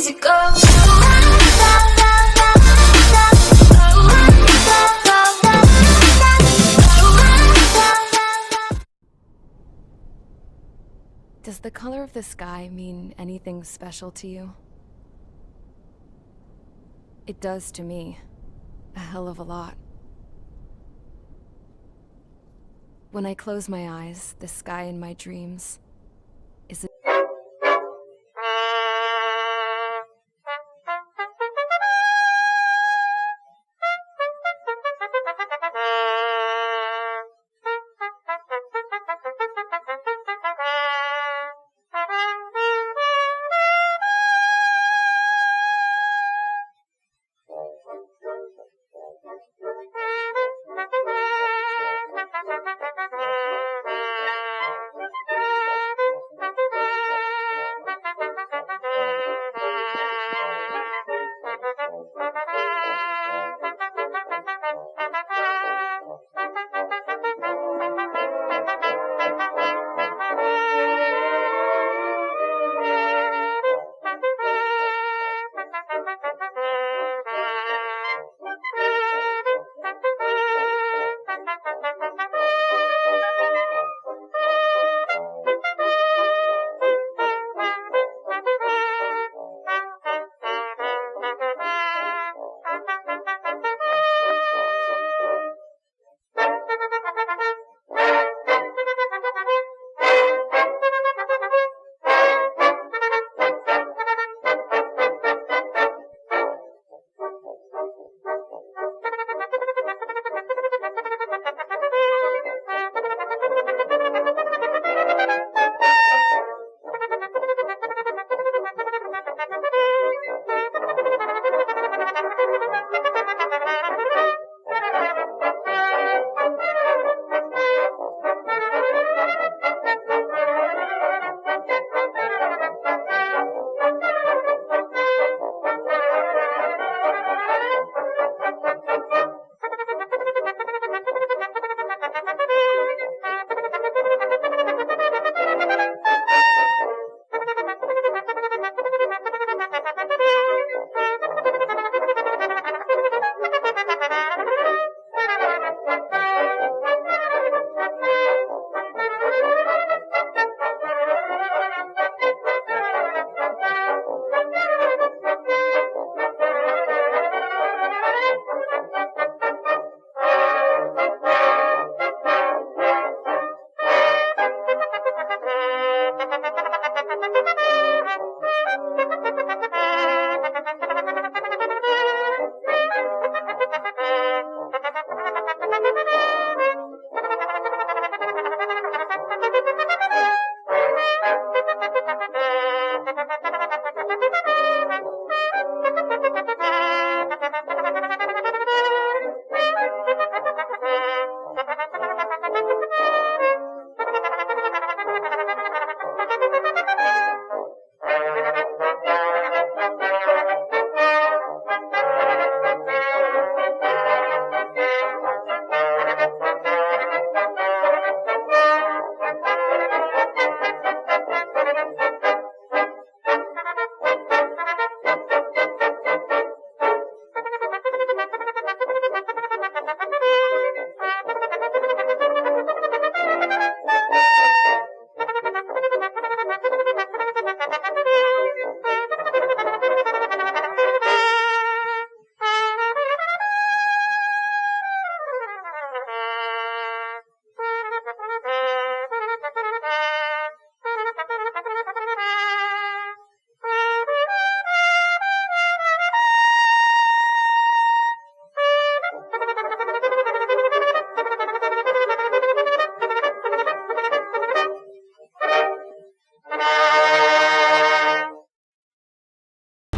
easy go. Does the color of the sky mean anything special to you? It does to me. A hell of a lot. When I close my eyes, the sky in my dreams is a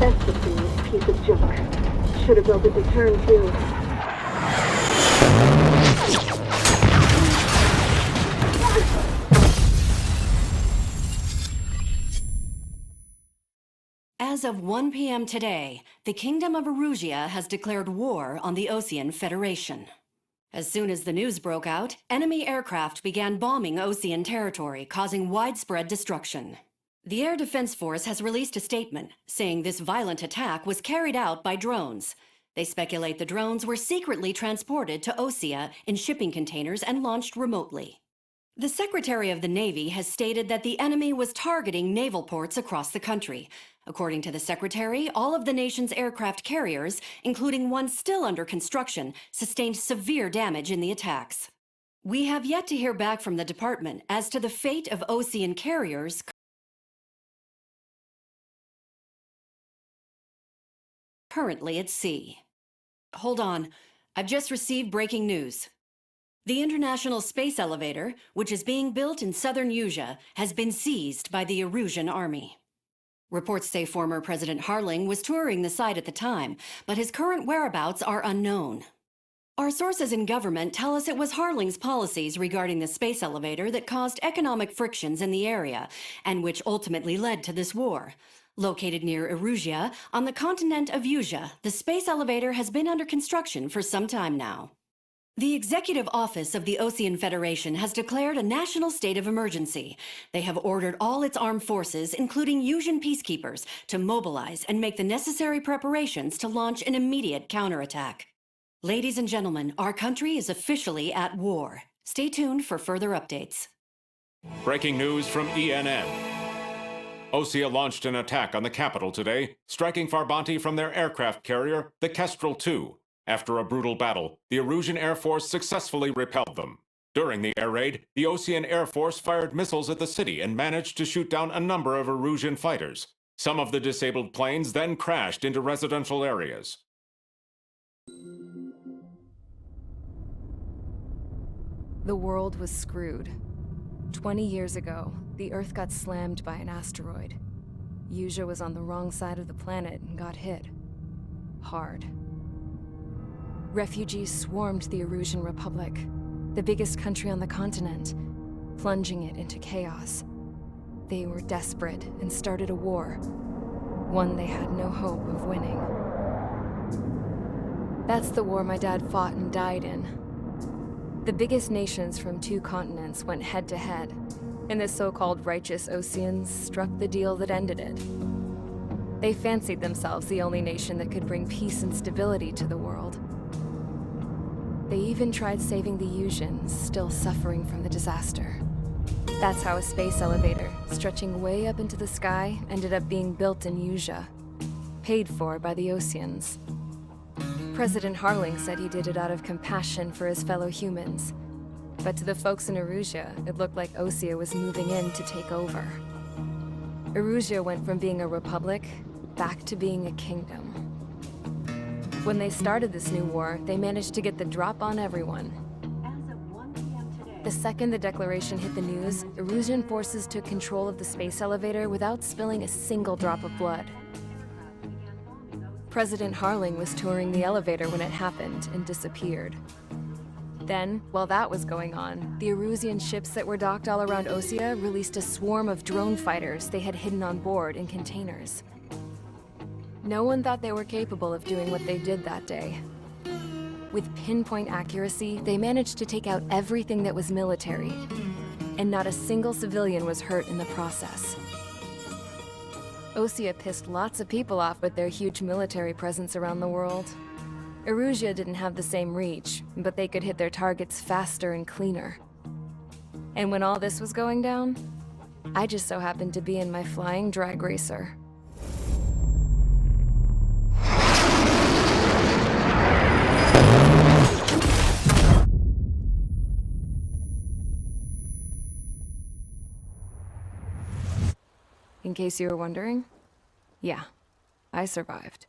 That's the thing, piece of junk. Should have built it to turn, too. As of 1 p.m. today, the Kingdom of Erusia has declared war on the Osean Federation. As soon as the news broke out, enemy aircraft began bombing Osean territory, causing widespread destruction. The Air Defense Force has released a statement saying this violent attack was carried out by drones. They speculate the drones were secretly transported to Osea in shipping containers and launched remotely. The Secretary of the Navy has stated that the enemy was targeting naval ports across the country. According to the Secretary, all of the nation's aircraft carriers, including one still under construction, sustained severe damage in the attacks. We have yet to hear back from the department as to the fate of Osean carriers currently at sea. Hold on, I've just received breaking news. The International Space Elevator, which is being built in southern Usea, has been seized by the Erusian army. Reports say former President Harling was touring the site at the time, but his current whereabouts are unknown. Our sources in government tell us it was Harling's policies regarding the space elevator that caused economic frictions in the area, and which ultimately led to this war. Located near Erusia, on the continent of Usea, the space elevator has been under construction for some time now. The Executive Office of the Osean Federation has declared a national state of emergency. They have ordered all its armed forces, including Usian peacekeepers, to mobilize and make the necessary preparations to launch an immediate counterattack. Ladies and gentlemen, our country is officially at war. Stay tuned for further updates. Breaking news from ENN. Osea launched an attack on the capital today, striking Farbanti from their aircraft carrier, the Kestrel II. After a brutal battle, the Erusian Air Force successfully repelled them. During the air raid, the Osean Air Force fired missiles at the city and managed to shoot down a number of Erusian fighters. Some of the disabled planes then crashed into residential areas. The world was screwed. 20 years ago, the Earth got slammed by an asteroid. Usea was on the wrong side of the planet and got hit. Hard. Refugees swarmed the Erusian Republic, the biggest country on the continent, plunging it into chaos. They were desperate and started a war, one they had no hope of winning. That's the war my dad fought and died in. The biggest nations from 2 continents went head-to-head, and the so-called righteous Oseans struck the deal that ended it. They fancied themselves the only nation that could bring peace and stability to the world. They even tried saving the Usians, still suffering from the disaster. That's how a space elevator, stretching way up into the sky, ended up being built in Usea, paid for by the Oseans. President Harling said he did it out of compassion for his fellow humans. But to the folks in Erusia, it looked like Osea was moving in to take over. Erusia went from being a republic back to being a kingdom. When they started this new war, they managed to get the drop on everyone. The second the declaration hit the news, Erusian forces took control of the space elevator without spilling a single drop of blood. President Harling was touring the elevator when it happened and disappeared. Then, while that was going on, the Erusian ships that were docked all around Osea released a swarm of drone fighters they had hidden on board in containers. No one thought they were capable of doing what they did that day. With pinpoint accuracy, they managed to take out everything that was military, and not a single civilian was hurt in the process. Osea pissed lots of people off with their huge military presence around the world. Erusia didn't have the same reach, but they could hit their targets faster and cleaner. And when all this was going down, I just so happened to be in my flying drag racer. In case you were wondering, yeah, I survived.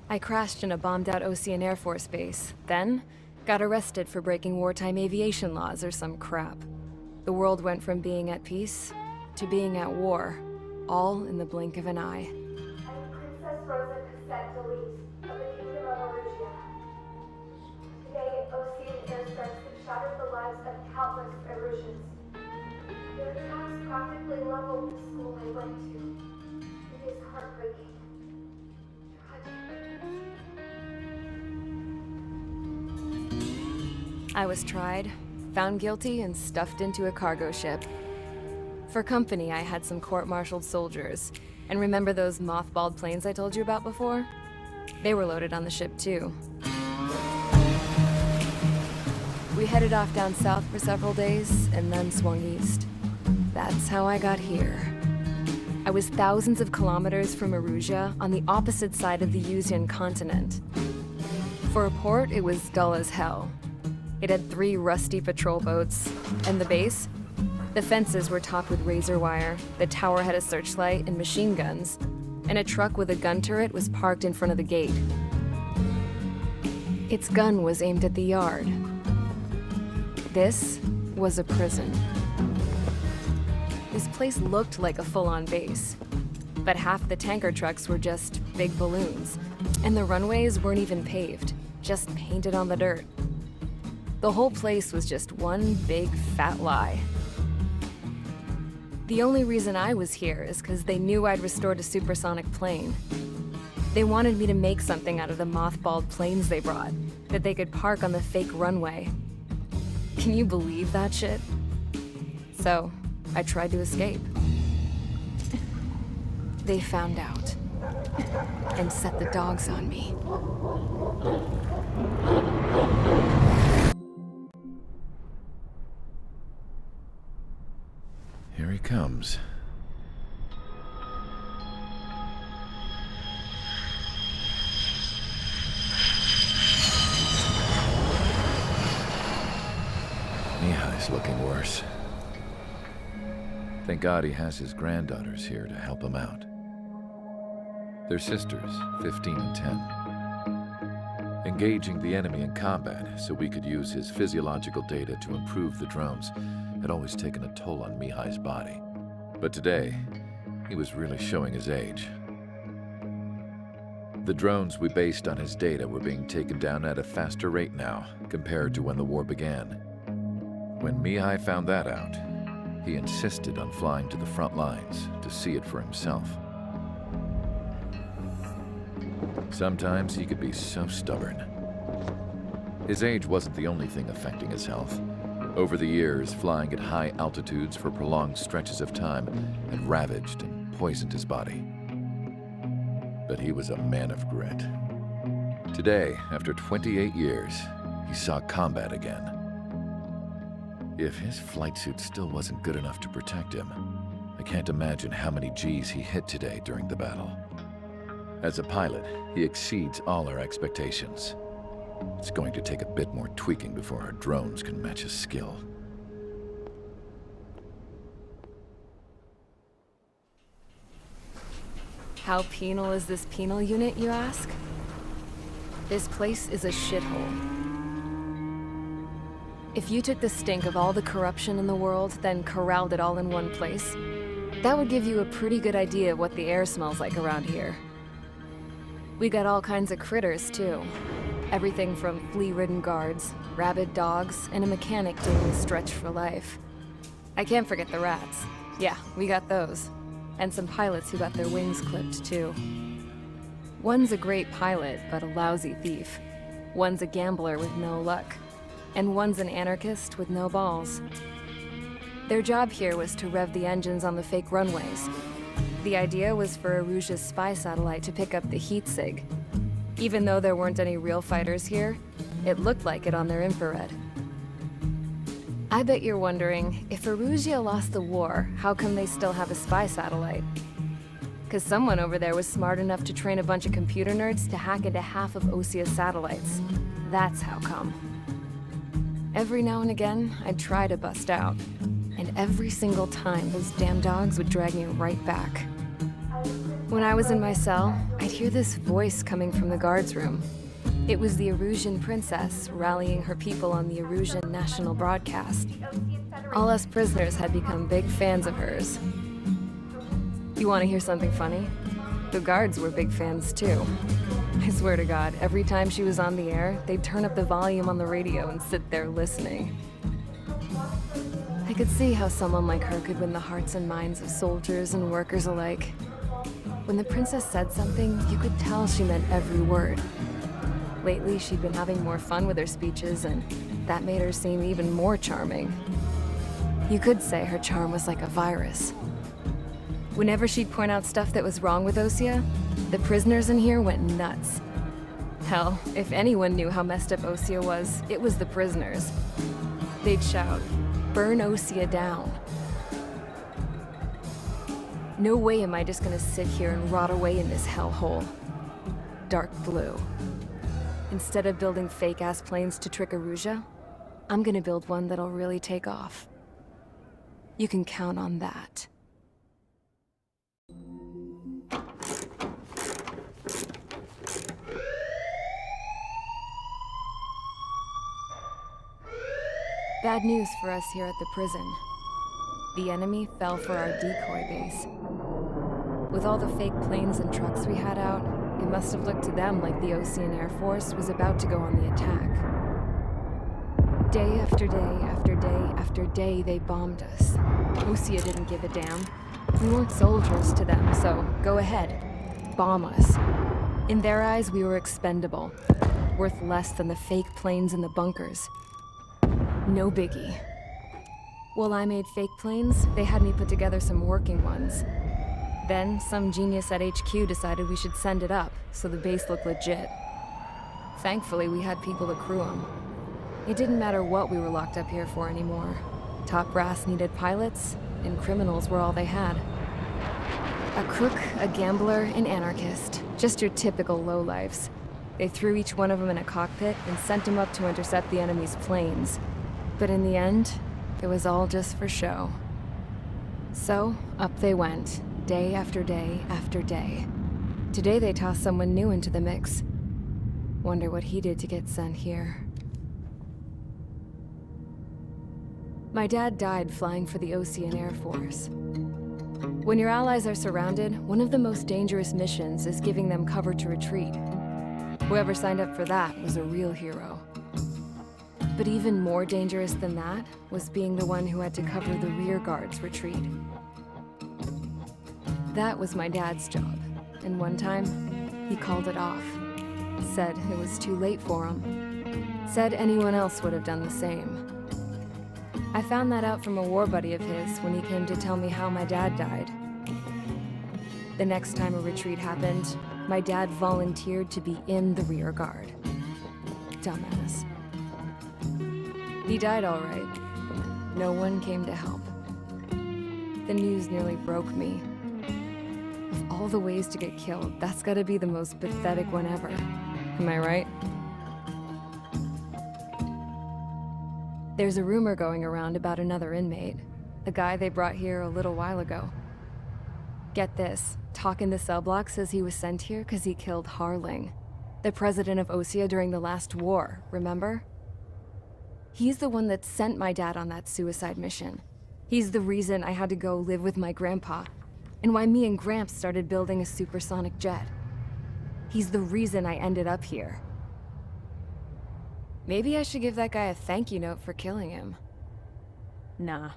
I crashed in a bombed-out Osean Air Force base, then got arrested for breaking wartime aviation laws or some crap. The world went from being at peace to being at war, all in the blink of an eye. I am Princess Rosa Cassette Delise of the Kingdom of Erusia. Today, Osean airstrikes have shattered the lives of countless Erusians. Their attacks practically leveled the school I went to. It is heartbreaking. I was tried, found guilty, and stuffed into a cargo ship. For company, I had some court-martialed soldiers. And remember those mothballed planes I told you about before? They were loaded on the ship too. We headed off down south for several days, and then swung east. That's how I got here. I was thousands of kilometers from Erusia, on the opposite side of the Yuzian continent. For a port, it was dull as hell. It had 3 rusty patrol boats, and the base? The fences were topped with razor wire, the tower had a searchlight and machine guns, and a truck with a gun turret was parked in front of the gate. Its gun was aimed at the yard. This was a prison. This place looked like a full-on base, but half the tanker trucks were just big balloons, and the runways weren't even paved, just painted on the dirt. The whole place was just one big fat lie. The only reason I was here is because they knew I'd restored a supersonic plane. They wanted me to make something out of the mothballed planes they brought, that they could park on the fake runway. Can you believe that shit? So, I tried to escape. They found out, and set the dogs on me. Here he comes. Mihai's looking worse. Thank God he has his granddaughters here to help him out. They're sisters, 15 and 10. Engaging the enemy in combat so we could use his physiological data to improve the drones had always taken a toll on Mihai's body. But today, he was really showing his age. The drones we based on his data were being taken down at a faster rate now, compared to when the war began. When Mihai found that out, he insisted on flying to the front lines to see it for himself. Sometimes he could be so stubborn. His age wasn't the only thing affecting his health. Over the years, flying at high altitudes for prolonged stretches of time had ravaged and poisoned his body. But he was a man of grit. Today, after 28 years, he saw combat again. If his flight suit still wasn't good enough to protect him, I can't imagine how many Gs he hit today during the battle. As a pilot, he exceeds all our expectations. It's going to take a bit more tweaking before our drones can match his skill. How penal is this penal unit, you ask? This place is a shithole. If you took the stink of all the corruption in the world, then corralled it all in one place, that would give you a pretty good idea of what the air smells like around here. We got all kinds of critters, too. Everything from flea-ridden guards, rabid dogs, and a mechanic doing the stretch for life. I can't forget the rats. Yeah, we got those. And some pilots who got their wings clipped, too. One's a great pilot, but a lousy thief. One's a gambler with no luck. And one's an anarchist with no balls. Their job here was to rev the engines on the fake runways. The idea was for Erusia's spy satellite to pick up the heat sig. Even though there weren't any real fighters here, it looked like it on their infrared. I bet you're wondering, if Erusia lost the war, how come they still have a spy satellite? Because someone over there was smart enough to train a bunch of computer nerds to hack into half of Osia's satellites. That's how come. Every now and again, I'd try to bust out. And every single time, those damn dogs would drag me right back. When I was in my cell, I'd hear this voice coming from the guards room. It was the Erusian princess rallying her people on the Erusian national broadcast. All us prisoners had become big fans of hers. You want to hear something funny? The guards were big fans too. I swear to God, every time she was on the air, they'd turn up the volume on the radio and sit there listening. I could see how someone like her could win the hearts and minds of soldiers and workers alike. When the princess said something, you could tell she meant every word. Lately, she'd been having more fun with her speeches, and that made her seem even more charming. You could say her charm was like a virus. Whenever she'd point out stuff that was wrong with Osea, the prisoners in here went nuts. Hell, if anyone knew how messed up Osea was, it was the prisoners. They'd shout, "Burn Osea down." No way am I just gonna sit here and rot away in this hellhole. Dark blue. Instead of building fake-ass planes to trick Erusea, I'm gonna build one that'll really take off. You can count on that. Bad news for us here at the prison. The enemy fell for our decoy base. With all the fake planes and trucks we had out, it must have looked to them like the Osean Air Force was about to go on the attack. Day after day after day after day, they bombed us. Osea didn't give a damn. We weren't soldiers to them, so go ahead. Bomb us. In their eyes, we were expendable. Worth less than the fake planes in the bunkers. No biggie. While I made fake planes, they had me put together some working ones. Then, some genius at HQ decided we should send it up, so the base looked legit. Thankfully, we had people to crew them. It didn't matter what we were locked up here for anymore. Top brass needed pilots, and criminals were all they had. A crook, a gambler, an anarchist. Just your typical lowlifes. They threw each one of them in a cockpit and sent them up to intercept the enemy's planes. But in the end, it was all just for show. So, up they went, day after day after day. Today they tossed someone new into the mix. Wonder what he did to get sent here. My dad died flying for the Osean Air Force. When your allies are surrounded, one of the most dangerous missions is giving them cover to retreat. Whoever signed up for that was a real hero. But even more dangerous than that was being the one who had to cover the rear guard's retreat. That was my dad's job, and one time, he called it off. Said it was too late for him. Said anyone else would have done the same. I found that out from a war buddy of his when he came to tell me how my dad died. The next time a retreat happened, my dad volunteered to be in the rear guard. Dumbass. He died all right. No one came to help. The news nearly broke me. Of all the ways to get killed, that's gotta be the most pathetic one ever. Am I right? There's a rumor going around about another inmate. A guy they brought here a little while ago. Get this, talk in the cell block says he was sent here because he killed Harling, the president of Osea during the last war, remember? He's the one that sent my dad on that suicide mission. He's the reason I had to go live with my grandpa, and why me and Gramps started building a supersonic jet. He's the reason I ended up here. Maybe I should give that guy a thank you note for killing him. Nah.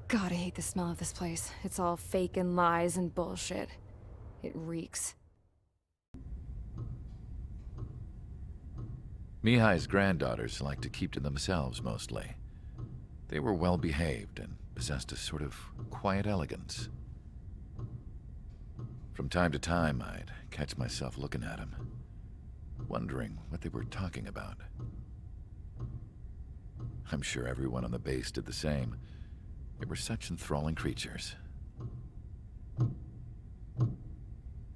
God, I hate the smell of this place. It's all fake and lies and bullshit. It reeks. Mihai's granddaughters liked to keep to themselves mostly. They were well behaved and possessed a sort of quiet elegance. From time to time, I'd catch myself looking at them, wondering what they were talking about. I'm sure everyone on the base did the same. They were such enthralling creatures.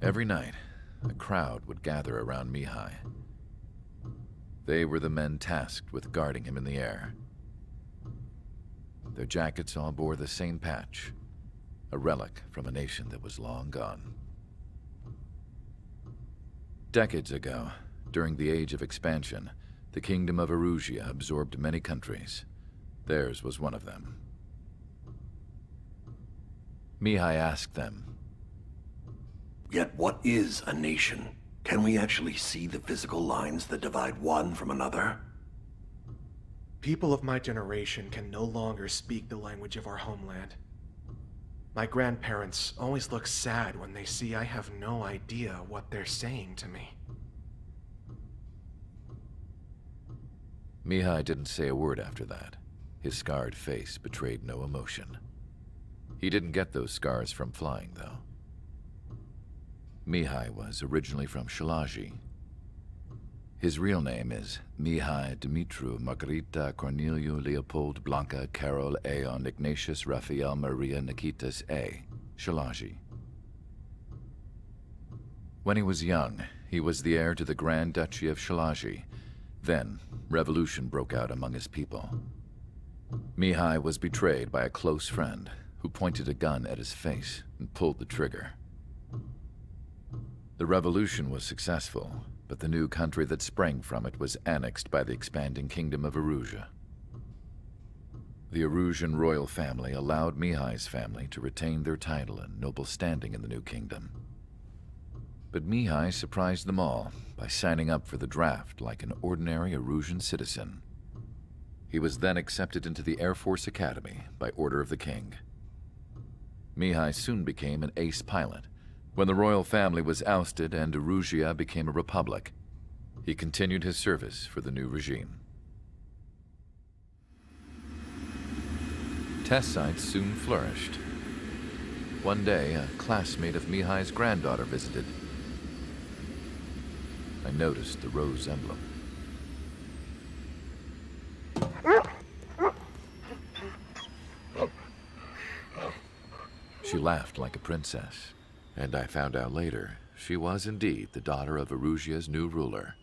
Every night, a crowd would gather around Mihai. They were the men tasked with guarding him in the air. Their jackets all bore the same patch, a relic from a nation that was long gone. Decades ago, during the Age of Expansion, the Kingdom of Erusea absorbed many countries. Theirs was one of them. Mihai asked them, "Yet what is a nation? Can we actually see the physical lines that divide one from another?" People of my generation can no longer speak the language of our homeland. My grandparents always look sad when they see I have no idea what they're saying to me. Mihai didn't say a word after that. His scarred face betrayed no emotion. He didn't get those scars from flying, though. Mihai was originally from Shalaji. His real name is Mihai Dumitru Margarita Corneliu Leopold Blanca Carol Aeon Ignatius Raphael Maria Nikitas A. Shalaji. When he was young, he was the heir to the Grand Duchy of Shalaji. Then, revolution broke out among his people. Mihai was betrayed by a close friend who pointed a gun at his face and pulled the trigger. The revolution was successful, but the new country that sprang from it was annexed by the expanding kingdom of Erusea. The Erusian royal family allowed Mihai's family to retain their title and noble standing in the new kingdom. But Mihai surprised them all by signing up for the draft like an ordinary Erusian citizen. He was then accepted into the Air Force Academy by order of the king. Mihai soon became an ace pilot. When the royal family was ousted and Erusea became a republic, he continued his service for the new regime. Test sites soon flourished. One day, a classmate of Mihai's granddaughter visited. I noticed the rose emblem. She laughed like a princess, and I found out later she was indeed the daughter of Erusea's new ruler.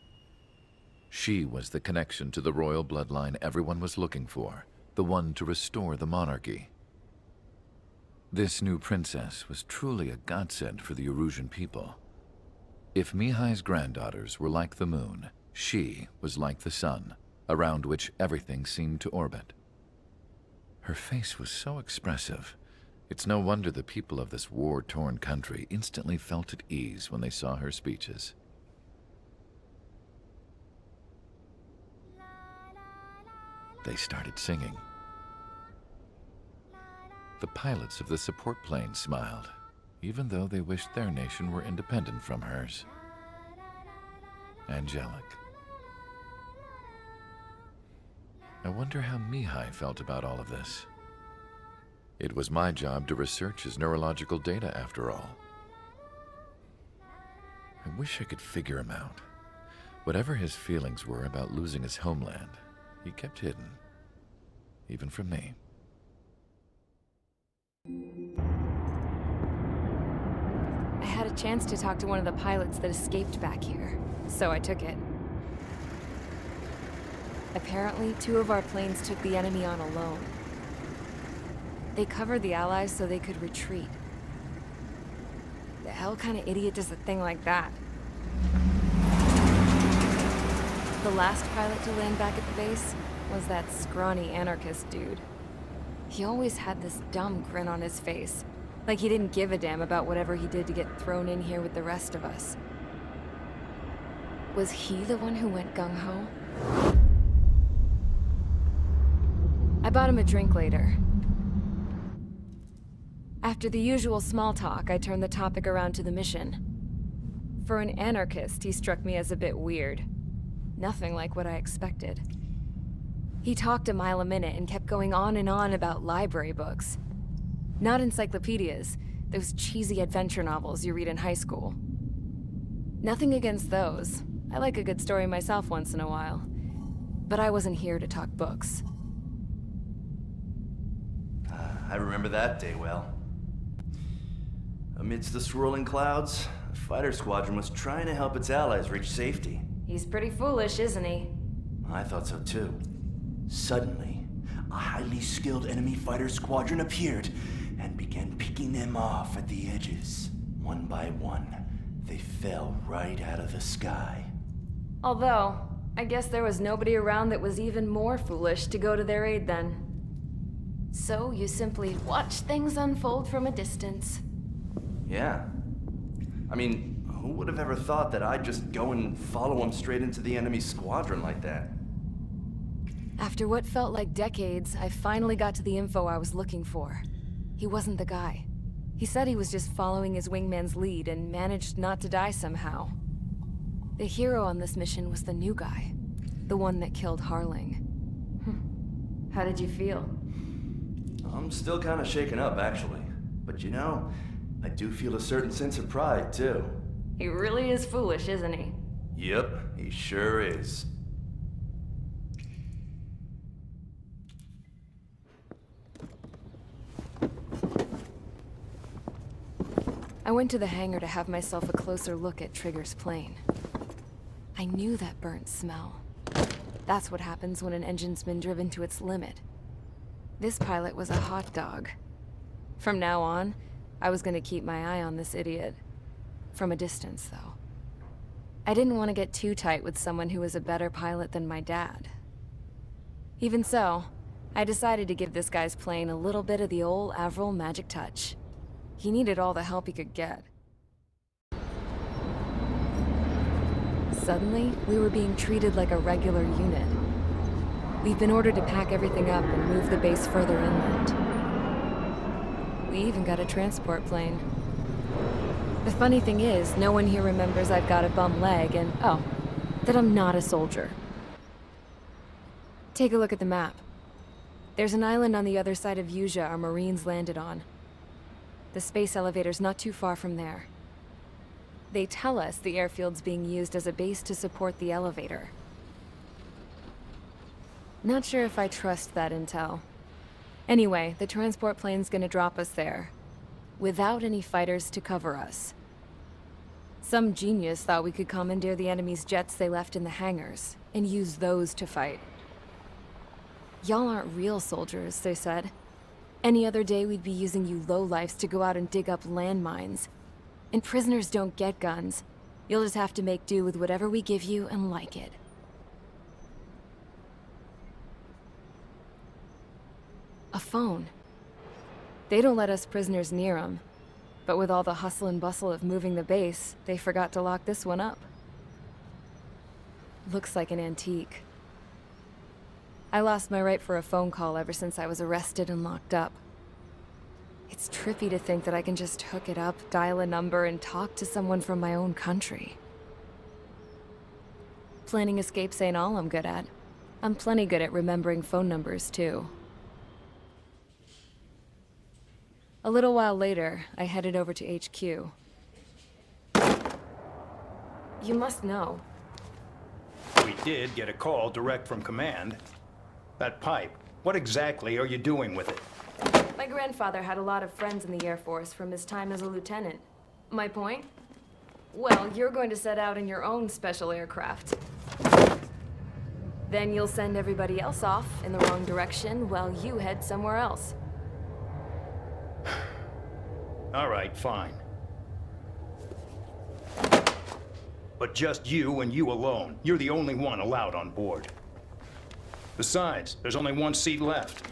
She was the connection to the royal bloodline everyone was looking for, the one to restore the monarchy. This new princess was truly a godsend for the Erusian people. If Mihai's granddaughters were like the moon, she was like the sun, around which everything seemed to orbit. Her face was so expressive. It's no wonder the people of this war-torn country instantly felt at ease when they saw her speeches. They started singing. The pilots of the support plane smiled, even though they wished their nation were independent from hers. Angelic. I wonder how Mihai felt about all of this. It was my job to research his neurological data, after all. I wish I could figure him out. Whatever his feelings were about losing his homeland, he kept hidden, even from me. I had a chance to talk to one of the pilots that escaped back here, so I took it. Apparently, 2 of our planes took the enemy on alone. They covered the Allies so they could retreat. The hell kind of idiot does a thing like that? The last pilot to land back at the base was that scrawny anarchist dude. He always had this dumb grin on his face, like he didn't give a damn about whatever he did to get thrown in here with the rest of us. Was he the one who went gung-ho? I bought him a drink later. After the usual small talk, I turned the topic around to the mission. For an anarchist, he struck me as a bit weird. Nothing like what I expected. He talked a mile a minute and kept going on and on about library books. Not encyclopedias, those cheesy adventure novels you read in high school. Nothing against those. I like a good story myself once in a while. But I wasn't here to talk books. I remember that day well. Amidst the swirling clouds, the fighter squadron was trying to help its allies reach safety. He's pretty foolish, isn't he? I thought so too. Suddenly, a highly skilled enemy fighter squadron appeared and began picking them off at the edges. One by one, they fell right out of the sky. Although, I guess there was nobody around that was even more foolish to go to their aid then. So you simply watch things unfold from a distance. Yeah. I mean, who would have ever thought that I'd just go and follow him straight into the enemy squadron like that? After what felt like decades, I finally got to the info I was looking for. He wasn't the guy. He said he was just following his wingman's lead and managed not to die somehow. The hero on this mission was the new guy. The one that killed Harling. How did you feel? I'm still kind of shaken up, actually. But you know, I do feel a certain sense of pride, too. He really is foolish, isn't he? Yep, he sure is. I went to the hangar to have myself a closer look at Trigger's plane. I knew that burnt smell. That's what happens when an engine's been driven to its limit. This pilot was a hot dog. From now on, I was gonna keep my eye on this idiot. From a distance, though. I didn't want to get too tight with someone who was a better pilot than my dad. Even so, I decided to give this guy's plane a little bit of the old Avril magic touch. He needed all the help he could get. Suddenly, we were being treated like a regular unit. We've been ordered to pack everything up and move the base further inland. We even got a transport plane. The funny thing is, no one here remembers I've got a bum leg and, oh, that I'm not a soldier. Take a look at the map. There's an island on the other side of Yuja our Marines landed on. The space elevator's not too far from there. They tell us the airfield's being used as a base to support the elevator. Not sure if I trust that intel. Anyway, the transport plane's gonna drop us there, without any fighters to cover us. Some genius thought we could commandeer the enemy's jets they left in the hangars, and use those to fight. Y'all aren't real soldiers, they said. Any other day we'd be using you lowlifes to go out and dig up landmines. And prisoners don't get guns. You'll just have to make do with whatever we give you and like it. A phone. They don't let us prisoners near them. But with all the hustle and bustle of moving the base, they forgot to lock this one up. Looks like an antique. I lost my right for a phone call ever since I was arrested and locked up. It's trippy to think that I can just hook it up, dial a number, and talk to someone from my own country. Planning escapes ain't all I'm good at. I'm plenty good at remembering phone numbers, too. A little while later, I headed over to HQ. You must know. We did get a call direct from command. That pipe, what exactly are you doing with it? My grandfather had a lot of friends in the Air Force from his time as a lieutenant. My point? Well, you're going to set out in your own special aircraft. Then you'll send everybody else off in the wrong direction while you head somewhere else. All right, fine. But just you and you alone. You're the only one allowed on board. Besides, there's only one seat left.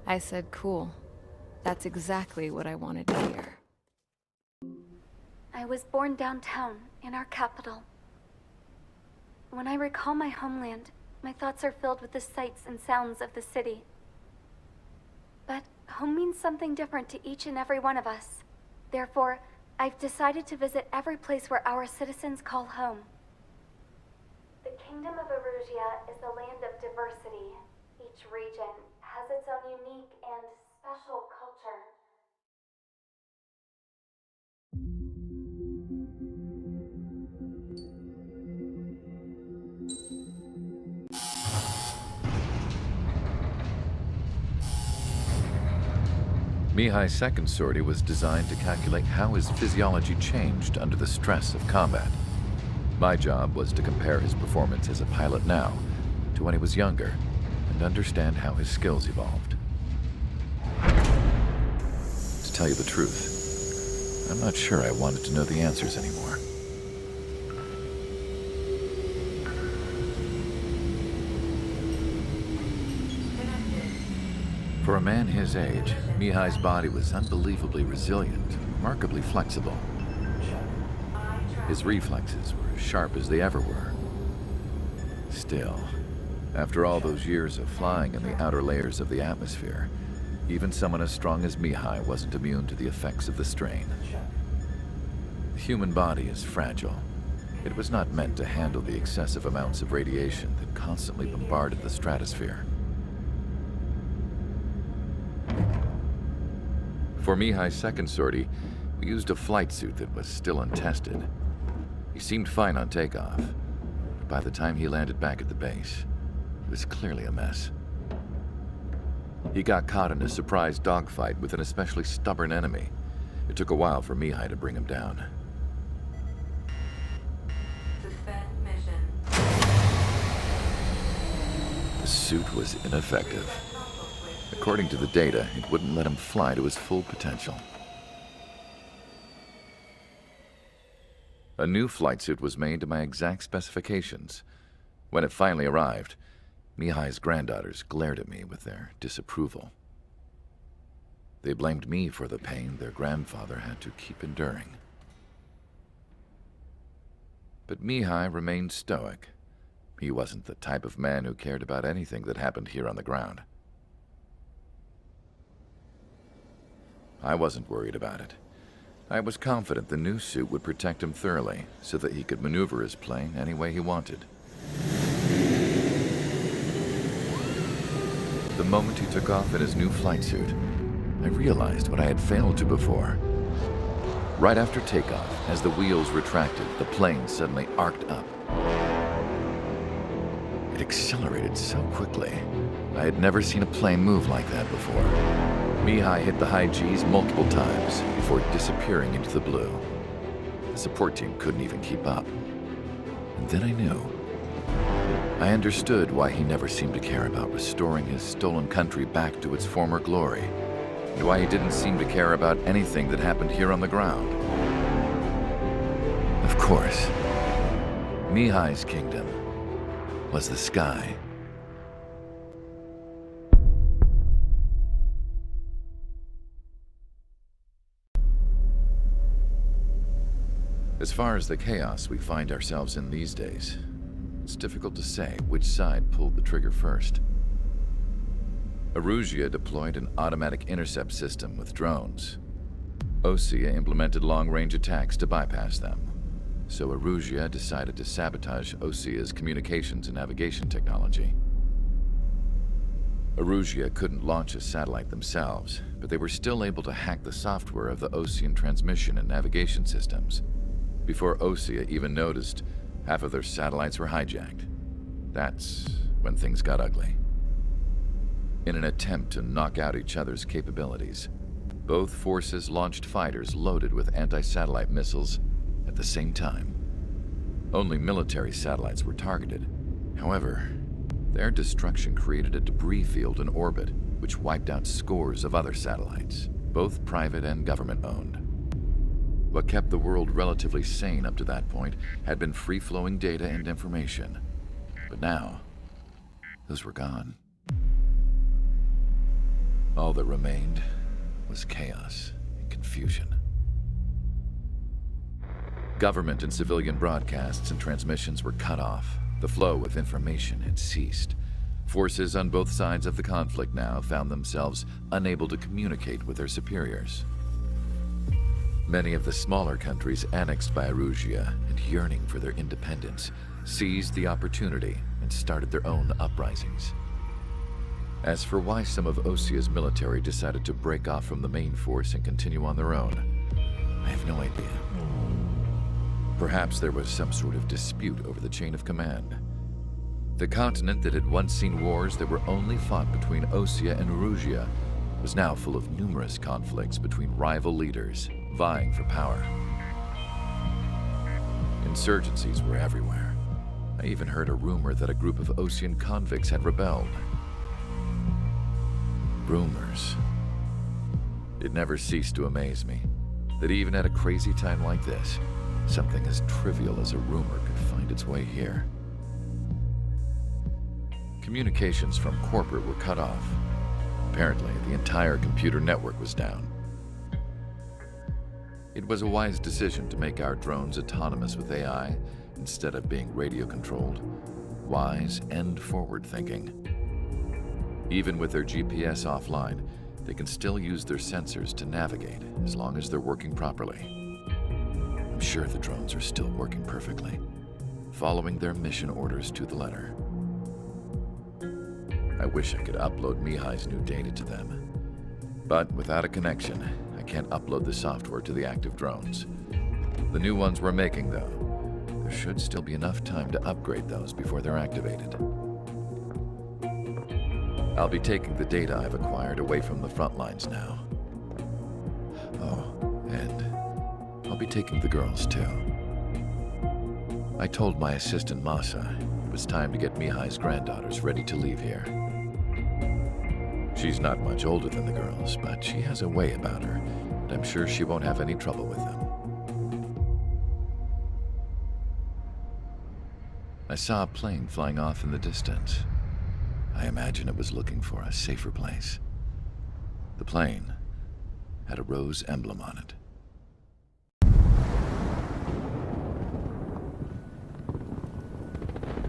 I said cool. That's exactly what I wanted to hear. I was born downtown, in our capital. When I recall my homeland, my thoughts are filled with the sights and sounds of the city. But home means something different to each and every one of us. Therefore, I've decided to visit every place where our citizens call home. The Kingdom of Erusia is a land of diversity. Each region has its own unique and special culture. Mihai's second sortie was designed to calculate how his physiology changed under the stress of combat. My job was to compare his performance as a pilot now to when he was younger and understand how his skills evolved. To tell you the truth, I'm not sure I wanted to know the answers anymore. For a man his age, Mihai's body was unbelievably resilient, remarkably flexible. His reflexes were as sharp as they ever were. Still, after all those years of flying in the outer layers of the atmosphere, even someone as strong as Mihai wasn't immune to the effects of the strain. The human body is fragile. It was not meant to handle the excessive amounts of radiation that constantly bombarded the stratosphere. For Mihai's second sortie, we used a flight suit that was still untested. He seemed fine on takeoff, but by the time he landed back at the base, it was clearly a mess. He got caught in a surprise dogfight with an especially stubborn enemy. It took a while for Mihai to bring him down. Suspend mission. The suit was ineffective. According to the data, it wouldn't let him fly to his full potential. A new flight suit was made to my exact specifications. When it finally arrived, Mihai's granddaughters glared at me with their disapproval. They blamed me for the pain their grandfather had to keep enduring. But Mihai remained stoic. He wasn't the type of man who cared about anything that happened here on the ground. I wasn't worried about it. I was confident the new suit would protect him thoroughly, so that he could maneuver his plane any way he wanted. The moment he took off in his new flight suit, I realized what I had failed to before. Right after takeoff, as the wheels retracted, the plane suddenly arced up. It accelerated so quickly. I had never seen a plane move like that before. Mihai hit the high G's multiple times before disappearing into the blue. The support team couldn't even keep up. And then I knew. I understood why he never seemed to care about restoring his stolen country back to its former glory, and why he didn't seem to care about anything that happened here on the ground. Of course, Mihai's kingdom was the sky. As far as the chaos we find ourselves in these days, it's difficult to say which side pulled the trigger first. Erusia deployed an automatic intercept system with drones. Osea implemented long-range attacks to bypass them. So Erusia decided to sabotage Osea's communications and navigation technology. Erusia couldn't launch a satellite themselves, but they were still able to hack the software of the Osean transmission and navigation systems. Before Osea even noticed, half of their satellites were hijacked. That's when things got ugly. In an attempt to knock out each other's capabilities, both forces launched fighters loaded with anti-satellite missiles at the same time. Only military satellites were targeted. However, their destruction created a debris field in orbit, which wiped out scores of other satellites, both private and government-owned. What kept the world relatively sane up to that point had been free-flowing data and information. But now, those were gone. All that remained was chaos and confusion. Government and civilian broadcasts and transmissions were cut off. The flow of information had ceased. Forces on both sides of the conflict now found themselves unable to communicate with their superiors. Many of the smaller countries annexed by Erusia and yearning for their independence seized the opportunity and started their own uprisings. As for why some of Osea's military decided to break off from the main force and continue on their own, I have no idea. Perhaps there was some sort of dispute over the chain of command. The continent that had once seen wars that were only fought between Osea and Erusia was now full of numerous conflicts between rival leaders vying for power. Insurgencies were everywhere. I even heard a rumor that a group of Osean convicts had rebelled. Rumors. It never ceased to amaze me that even at a crazy time like this, something as trivial as a rumor could find its way here. Communications from corporate were cut off. Apparently, the entire computer network was down. It was a wise decision to make our drones autonomous with AI instead of being radio-controlled. Wise and forward-thinking. Even with their GPS offline, they can still use their sensors to navigate as long as they're working properly. I'm sure the drones are still working perfectly, following their mission orders to the letter. I wish I could upload Mihai's new data to them. But without a connection, I can't upload the software to the active drones. The new ones we're making, though, there should still be enough time to upgrade those before they're activated. I'll be taking the data I've acquired away from the front lines now. Oh, and I'll be taking the girls, too. I told my assistant Masa it was time to get Mihai's granddaughters ready to leave here. She's not much older than the girls, but she has a way about her, and I'm sure she won't have any trouble with them. I saw a plane flying off in the distance. I imagine it was looking for a safer place. The plane had a rose emblem on it.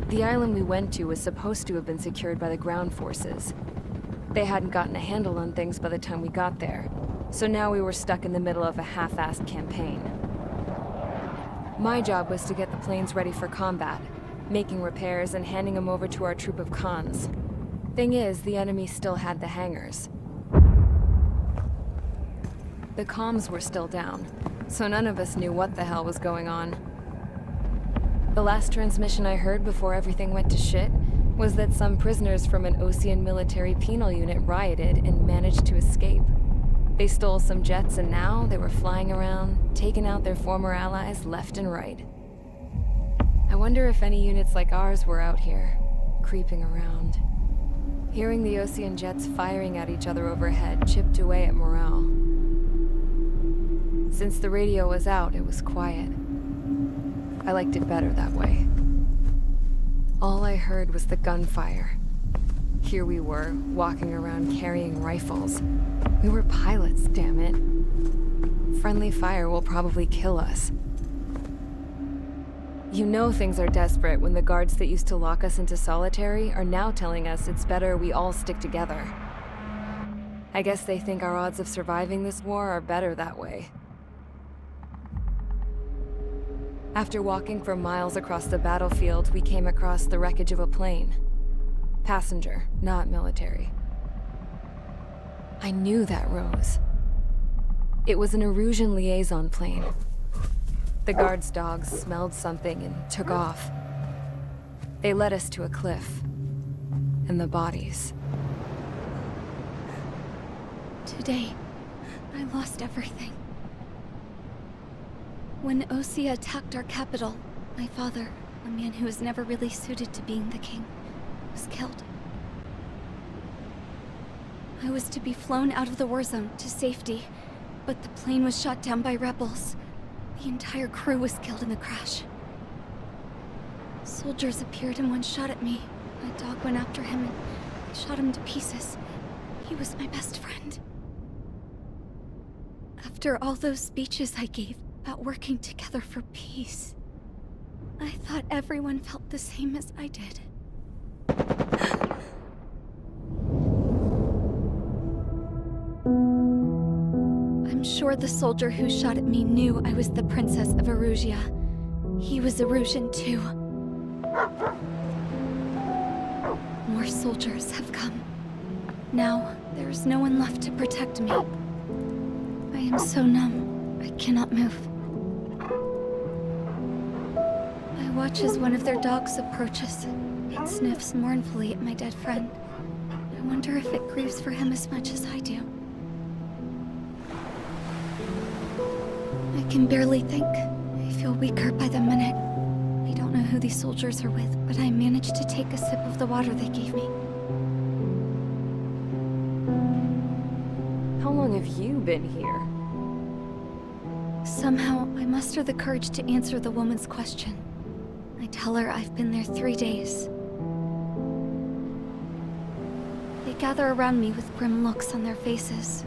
The island we went to was supposed to have been secured by the ground forces. They hadn't gotten a handle on things by the time we got there, so now we were stuck in the middle of a half-assed campaign. My job was to get the planes ready for combat, making repairs and handing them over to our troop of cons. Thing is, the enemy still had the hangars. The comms were still down, so none of us knew what the hell was going on. The last transmission I heard before everything went to shit was that some prisoners from an Osean military penal unit rioted and managed to escape. They stole some jets and now they were flying around, taking out their former allies left and right. I wonder if any units like ours were out here, creeping around. Hearing the Osean jets firing at each other overhead chipped away at morale. Since the radio was out, it was quiet. I liked it better that way. All I heard was the gunfire. Here we were, walking around carrying rifles. We were pilots, damn it. Friendly fire will probably kill us. You know things are desperate when the guards that used to lock us into solitary are now telling us it's better we all stick together. I guess they think our odds of surviving this war are better that way. After walking for miles across the battlefield, we came across the wreckage of a plane. Passenger, not military. I knew that rose. It was an Erusian liaison plane. The guards' dogs smelled something and took off. They led us to a cliff. And the bodies. Today, I lost everything. When Osea attacked our capital, my father, a man who was never really suited to being the king, was killed. I was to be flown out of the war zone to safety, but the plane was shot down by rebels. The entire crew was killed in the crash. Soldiers appeared and one shot at me. My dog went after him and shot him to pieces. He was my best friend. After all those speeches I gave about working together for peace, I thought everyone felt the same as I did. I'm sure the soldier who shot at me knew I was the Princess of Erusia. He was Erusian too. More soldiers have come. Now, there is no one left to protect me. I am so numb, I cannot move. I watch as one of their dogs approaches. It sniffs mournfully at my dead friend. I wonder if it grieves for him as much as I do. I can barely think. I feel weaker by the minute. I don't know who these soldiers are with, but I managed to take a sip of the water they gave me. How long have you been here? Somehow, I muster the courage to answer the woman's question. I tell her I've been there 3 days. They gather around me with grim looks on their faces.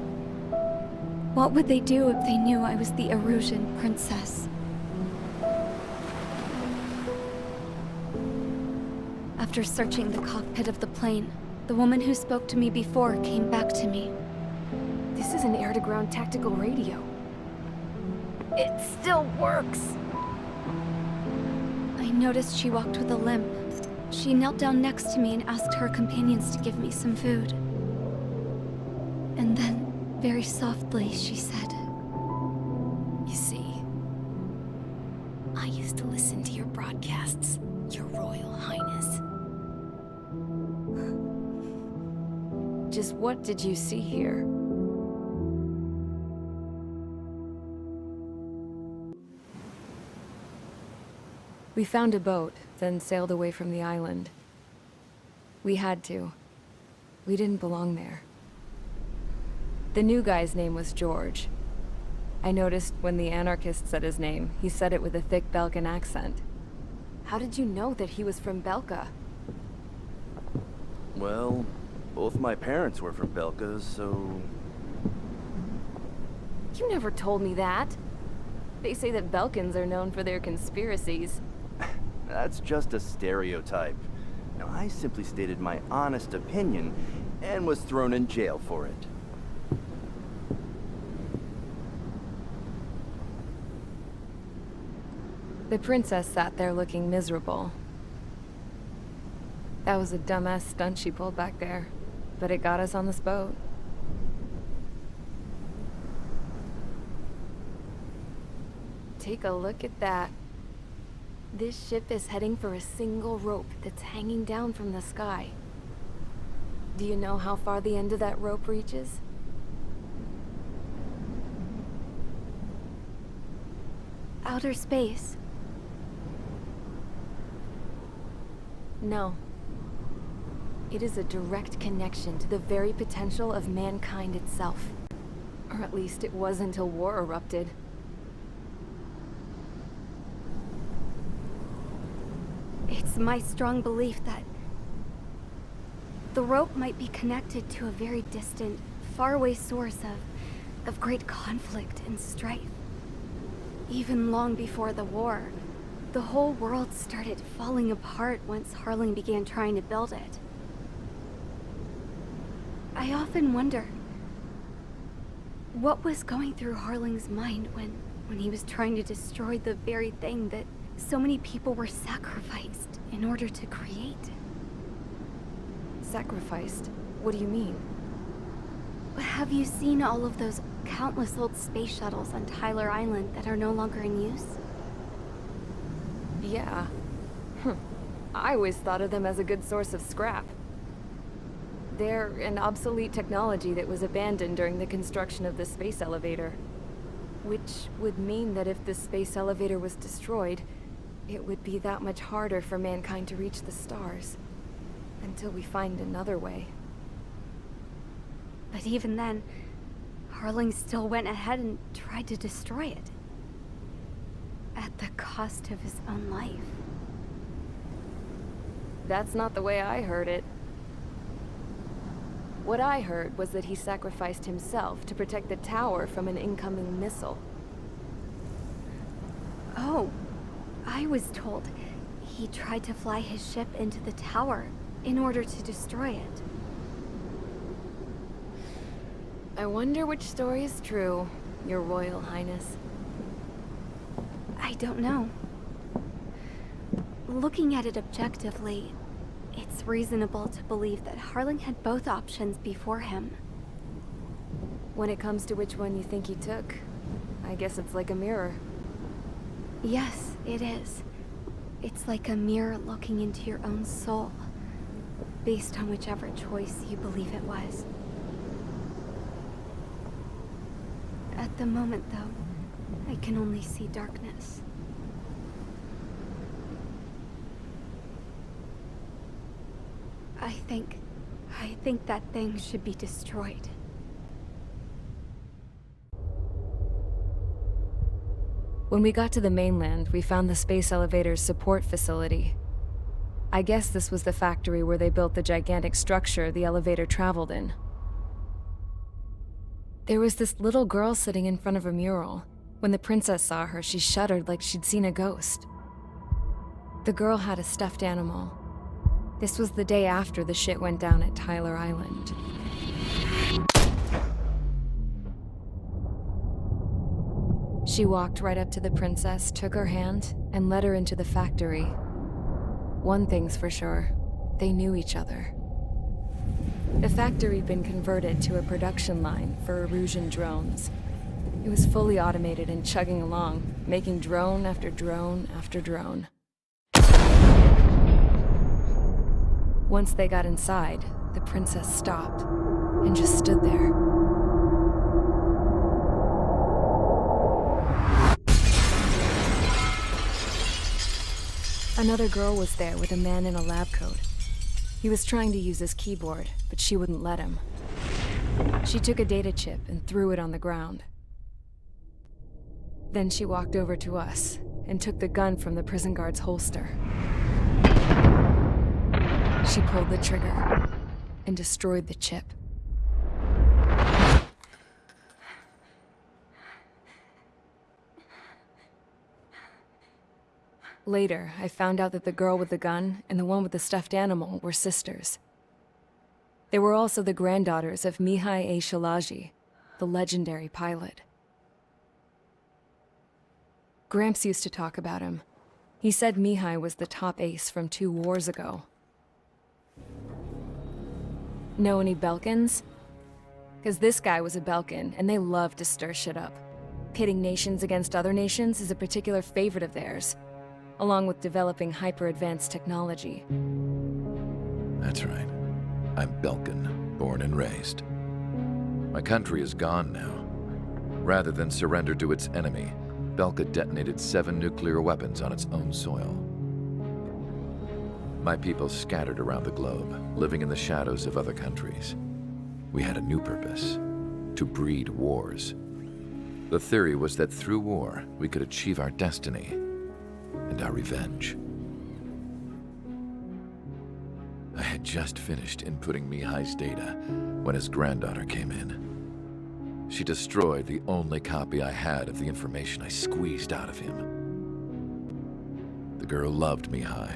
What would they do if they knew I was the Erusian princess? After searching the cockpit of the plane, the woman who spoke to me before came back to me. This is an air-to-ground tactical radio. It still works! I noticed she walked with a limp. She knelt down next to me and asked her companions to give me some food. And then, very softly, she said, I used to listen to your broadcasts, Your Royal Highness. Just what did you see here? We found a boat, then sailed away from the island. We had to. We didn't belong there. The new guy's name was George. I noticed when the anarchist said his name, he said it with a thick Belkan accent. How did you know that he was from Belka? Well, both my parents were from Belka, so... You never told me that. They say that Belkans are known for their conspiracies. That's just a stereotype. Now, I simply stated my honest opinion and was thrown in jail for it. The princess sat there looking miserable. That was a dumbass stunt she pulled back there, but it got us on this boat. Take a look at that. This ship is heading for a single rope that's hanging down from the sky. Do you know how far the end of that rope reaches? Outer space. No. It is a direct connection to the very potential of mankind itself. Or at least it was until war erupted. It's my strong belief that the rope might be connected to a very distant, faraway source of great conflict and strife. Even long before the war, the whole world started falling apart once Harling began trying to build it. I often wonder what was going through Harling's mind when he was trying to destroy the very thing that so many people were sacrificed in order to create. Sacrificed? What do you mean? Have you seen all of those countless old space shuttles on Tyler Island that are no longer in use? Yeah. I always thought of them as a good source of scrap. They're an obsolete technology that was abandoned during the construction of the space elevator. Which would mean that if the space elevator was destroyed, it would be that much harder for mankind to reach the stars. Until we find another way. But even then, Harling still went ahead and tried to destroy it. At the cost of his own life. That's not the way I heard it. What I heard was that he sacrificed himself to protect the tower from an incoming missile. Oh, I was told he tried to fly his ship into the tower in order to destroy it. I wonder which story is true, Your Royal Highness. I don't know. Looking at it objectively, it's reasonable to believe that Harling had both options before him. When it comes to which one you think he took, I guess it's like a mirror. Yes, it is. It's like a mirror looking into your own soul, based on whichever choice you believe it was. At the moment, though, I can only see darkness. I think that thing should be destroyed. When we got to the mainland, we found the space elevator's support facility. I guess this was the factory where they built the gigantic structure the elevator traveled in. There was this little girl sitting in front of a mural. When the princess saw her, she shuddered like she'd seen a ghost. The girl had a stuffed animal. This was the day after the shit went down at Tyler Island. She walked right up to the princess, took her hand, and led her into the factory. One thing's for sure, they knew each other. The factory'd been converted to a production line for Erusian drones. It was fully automated and chugging along, making drone after drone after drone. Once they got inside, the princess stopped and just stood there. Another girl was there with a man in a lab coat. He was trying to use his keyboard, but she wouldn't let him. She took a data chip and threw it on the ground. Then she walked over to us and took the gun from the prison guard's holster. She pulled the trigger and destroyed the chip. Later, I found out that the girl with the gun and the one with the stuffed animal were sisters. They were also the granddaughters of Mihai A. Shalaji, the legendary pilot. Gramps used to talk about him. He said Mihai was the top ace from 2 wars ago. Know any Belkans? Because this guy was a Belkan, and they love to stir shit up. Pitting nations against other nations is a particular favorite of theirs, along with developing hyper-advanced technology. That's right. I'm Belkan, born and raised. My country is gone now. Rather than surrender to its enemy, Belka detonated 7 nuclear weapons on its own soil. My people scattered around the globe, living in the shadows of other countries. We had a new purpose: to breed wars. The theory was that through war, we could achieve our destiny and our revenge. I had just finished inputting Mihai's data when his granddaughter came in. She destroyed the only copy I had of the information I squeezed out of him. The girl loved Mihai.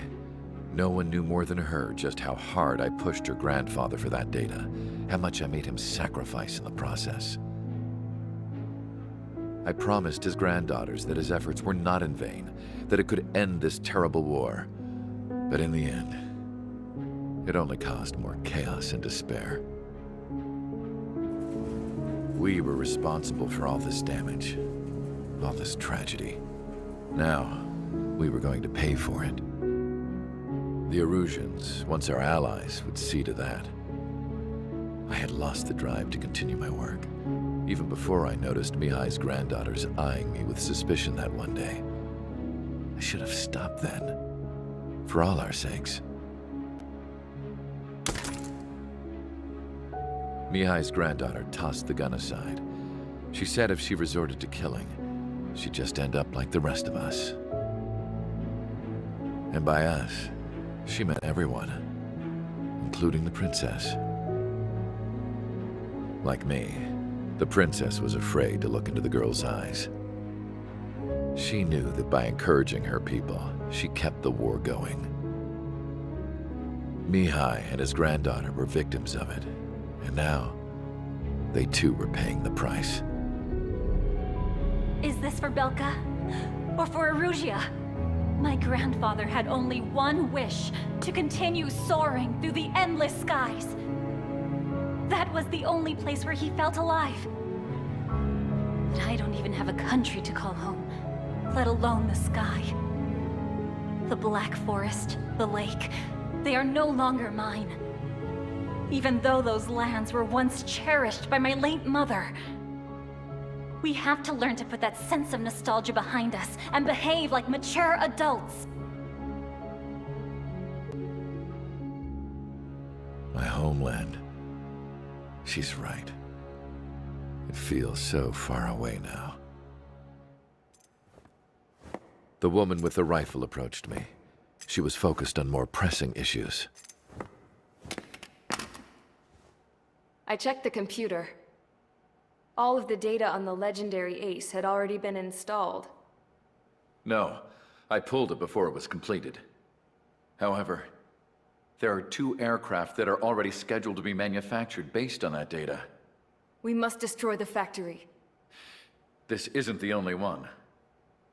No one knew more than her just how hard I pushed her grandfather for that data, how much I made him sacrifice in the process. I promised his granddaughters that his efforts were not in vain, that it could end this terrible war. But in the end, it only caused more chaos and despair. We were responsible for all this damage, all this tragedy. Now, we were going to pay for it. The Erusians, once our allies, would see to that. I had lost the drive to continue my work, even before I noticed Mihai's granddaughters eyeing me with suspicion that one day. I should have stopped then, for all our sakes. Mihai's granddaughter tossed the gun aside. She said if she resorted to killing, she'd just end up like the rest of us. And by us, she meant everyone, including the princess. Like me, the princess was afraid to look into the girl's eyes. She knew that by encouraging her people, she kept the war going. Mihai and his granddaughter were victims of it, and now, they too were paying the price. Is this for Belka? Or for Erusea? My grandfather had only one wish: to continue soaring through the endless skies. That was the only place where he felt alive. But I don't even have a country to call home, let alone the sky. The Black Forest, the lake, they are no longer mine. Even though those lands were once cherished by my late mother. We have to learn to put that sense of nostalgia behind us and behave like mature adults. My homeland. She's right. It feels so far away now. The woman with the rifle approached me. She was focused on more pressing issues. I checked the computer. All of the data on the legendary Ace had already been installed. No, I pulled it before it was completed. However, there are 2 aircraft that are already scheduled to be manufactured based on that data. We must destroy the factory. This isn't the only one.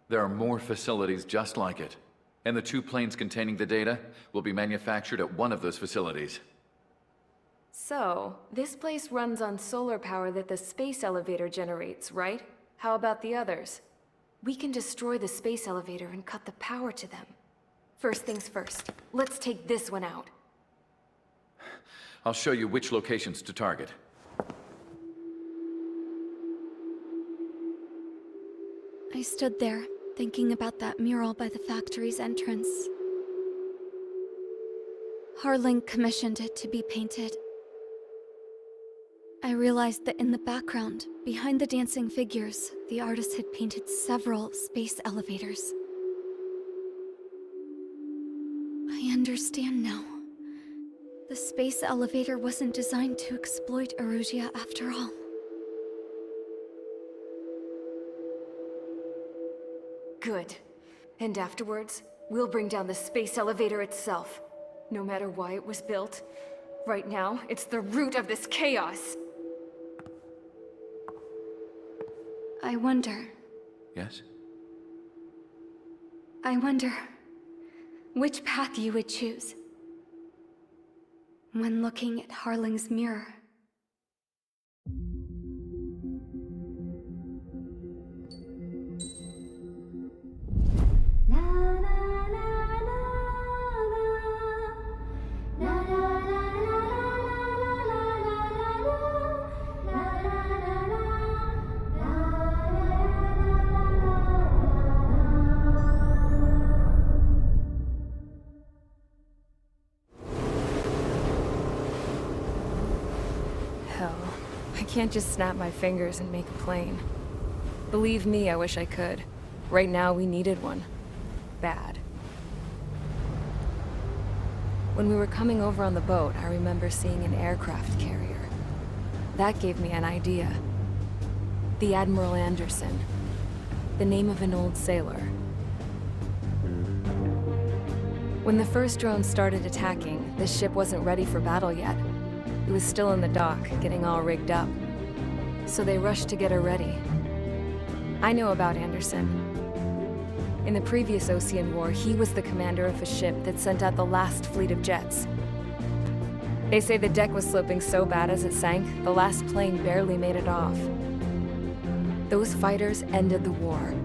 There are more facilities just like it, and the 2 planes containing the data will be manufactured at one of those facilities. So, this place runs on solar power that the space elevator generates, right? How about the others? We can destroy the space elevator and cut the power to them. First things first, let's take this one out. I'll show you which locations to target. I stood there, thinking about that mural by the factory's entrance. Harling commissioned it to be painted. I realized that in the background, behind the dancing figures, the artist had painted several space elevators. I understand now. The space elevator wasn't designed to exploit Erusia after all. Good. And afterwards, we'll bring down the space elevator itself. No matter why it was built, right now, it's the root of this chaos. I wonder... Yes? I wonder... which path you would choose when looking at Harling's mirror. Hell, I can't just snap my fingers and make a plane. Believe me, I wish I could. Right now, we needed one. Bad. When we were coming over on the boat, I remember seeing an aircraft carrier. That gave me an idea. The Admiral Anderson. The name of an old sailor. When the first drone started attacking, the ship wasn't ready for battle yet. It was still in the dock, getting all rigged up. So they rushed to get her ready. I know about Anderson. In the previous Osean War, he was the commander of a ship that sent out the last fleet of jets. They say the deck was sloping so bad as it sank, the last plane barely made it off. Those fighters ended the war.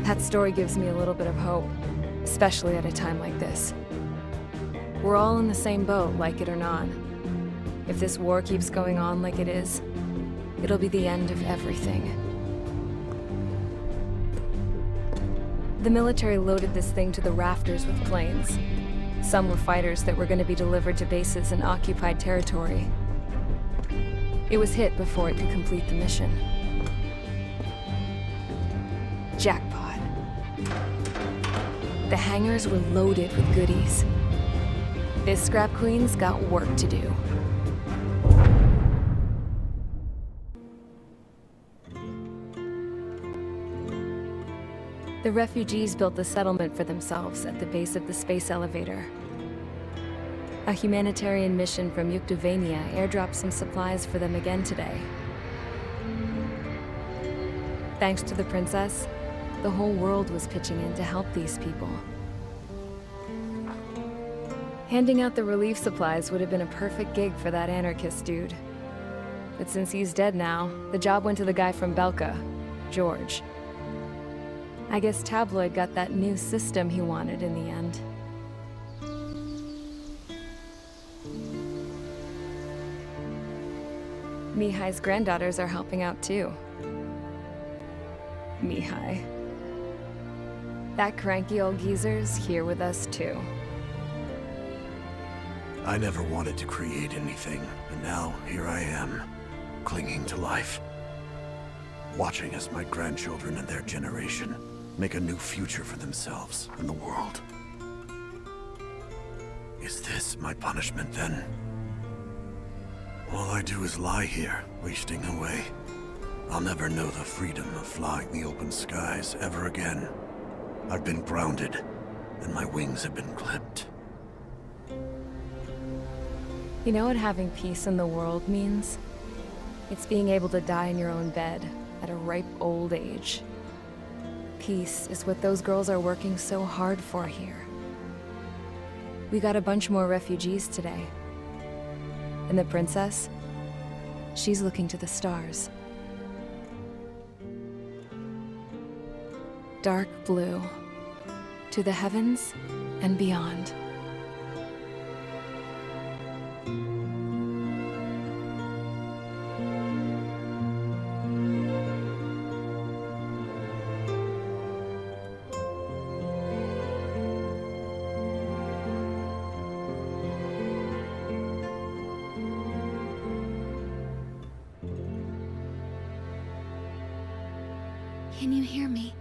That story gives me a little bit of hope, especially at a time like this. We're all in the same boat, like it or not. If this war keeps going on like it is, it'll be the end of everything. The military loaded this thing to the rafters with planes. Some were fighters that were going to be delivered to bases in occupied territory. It was hit before it could complete the mission. Jackpot. The hangars were loaded with goodies. This Scrap Queen's got work to do. The refugees built the settlement for themselves at the base of the space elevator. A humanitarian mission from Yuktovania airdropped some supplies for them again today. Thanks to the princess, the whole world was pitching in to help these people. Handing out the relief supplies would have been a perfect gig for that anarchist dude. But since he's dead now, the job went to the guy from Belka, George. I guess Tabloid got that new system he wanted in the end. Mihai's granddaughters are helping out too. Mihai. That cranky old geezer's here with us too. I never wanted to create anything, and now here I am, clinging to life. Watching as my grandchildren and their generation make a new future for themselves and the world. Is this my punishment then? All I do is lie here, wasting away. I'll never know the freedom of flying the open skies ever again. I've been grounded, and my wings have been clipped. You know what having peace in the world means? It's being able to die in your own bed at a ripe old age. Peace is what those girls are working so hard for here. We got a bunch more refugees today. And the princess? She's looking to the stars. dark blue, to the heavens and beyond. Can you hear me?